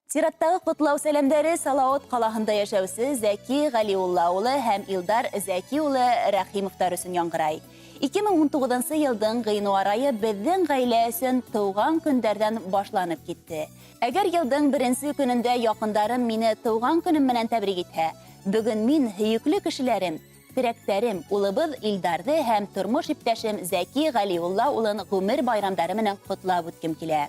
Сираттағы құтлау сәлемдері Салауат қалахында яшәүсі Зәки Ғалиулла улы һәм Илдар Зәки улы Рәхимовтар өсөн яңғырай. 2019 елдың гыйнуар айы безнең гаилә өсөн туган көндәрдән башланып китте. Әгәр елдың беренче көнендә якындарым мине туган көнем менән тәбрик итһә, бүген мин һөекле кешеләрем, терәктәрем, улыбыз Илдарды һәм тормыш иптәшем Зәки Ғалиулла улын гомер байрамдары менән котлап үткем килә.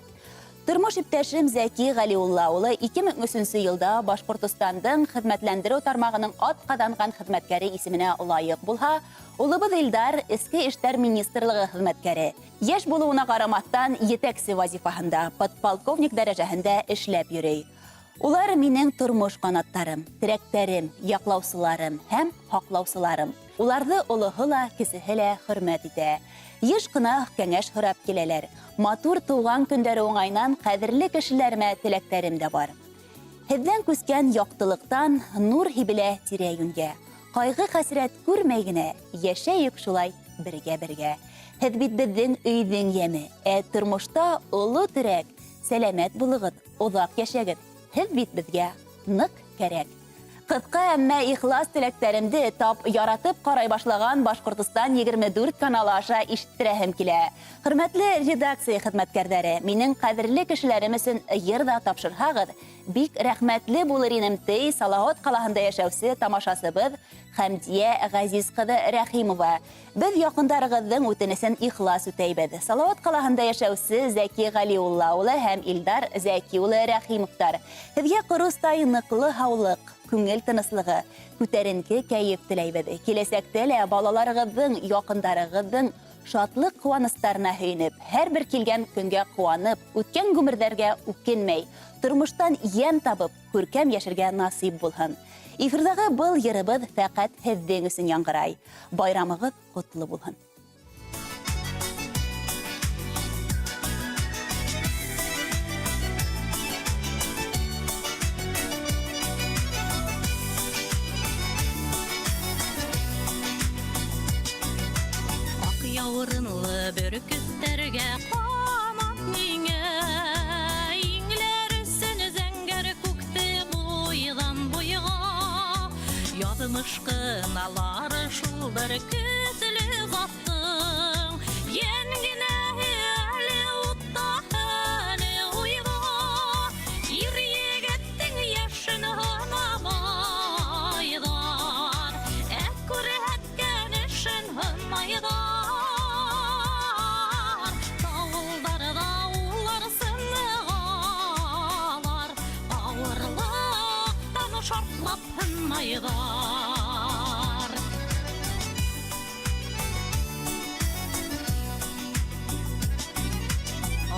Тормыш иптәшем Зәки Ғалиулла улы 2003 елда Башкортостандың хезмәтләндерү тармагының атказанган хезмәткәре исеменә лаек булһа, улыбыз Илдар Эчке эшләр министрлыгы хезмәткәре. Яшь булуына карамастан етәкче вазифасында подполковник дәрәҗәһендә эшләп йөри. Улар минең тормыш канаттарым, терәктәрем, яклаусыларым һәм хаклаусыларым. Уларны олыһы ла, кесеһе лә хөрмәт итә. Еш кына кәңәш һорап киләләр. Матур туган көндәре уңайнан кадерле кешеләрмә теләктәрем дә бар. Һездән күскән яктылыктан нур һибелә тирә-юньгә. Кайгы хәсрәт күрмәй генә яшәйек шулай бергә-бергә. Һез бит безнең өйнең яме, тормышта олы терәк, сәламәт булыгыз, озак яшәгез. Һез бит безгә нык кәрәк. Кыска әммә ихлас теләктәремде тап яратып карай башлаган Башкортстан 24 каналы аша ишеттерәһем килә. Хөрмәтле редакция хезмәткәрләре, минең кадерле кешеләрем өчен йырда тапшырһагыз, бик рәхмәтле булыр инем тей Салават калаһында яшәүче тамашасыбыз Хәмдия Газиз кызы Рәхимова. Без якындарыгызның үтенесен ихлас үтәйбез. Салават калаһында яшәүче Зәки Ғалиулла улы һәм Илдар Зәки улы Рәхимовтар. Сезгә кырыстай ныклы һаулык, күңел тыныслыгы, күтәренке кәйф теләйбез. Киләсәктә лә балаларыгызның, якындарыгызның шатлык куаныштарына һөйенеп, һәрбер килгән көнгә куанып, үткән гомерҙәргә үкенмәй, тормыштан йәм табып, күркәм яшәргә насип булһын. Эфирдагы был йырыбыз фәкать һеҙҙең өсөн яңғырай. Байрамығыҙ ҡотло булһын. Яурынлы бөркеттәргә камап миңә, иңләр өсөн зәңгәр күкте буйдан буйга. Яҙмыш кыналары шул бер көслө заттың, йәнгенә әле утта әле уйга. Ир егеттең яшен һынамайҙар, күрһәткән эшен һынмайҙар. Шартлап һынмайҙар.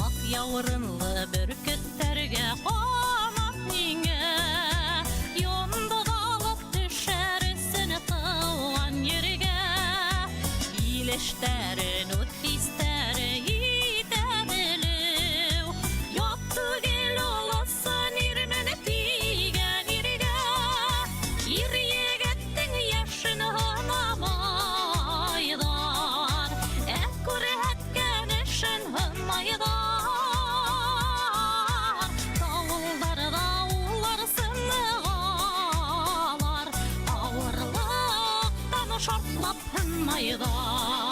Ак яурынлы бөркеттәргә камап миңә, йондоҙ алып төшәр өсөн тыуған ергә. Илештәрен үт хистәре итә белеү, ят түгел олосын ирмен тигән иргә. Ир егеттең яшен һынамайҙар, күрһәткән эшен һынмайҙар. Тауылдарҙа улар сынығалар, ауырлыҡтан шартлап һынмайҙар.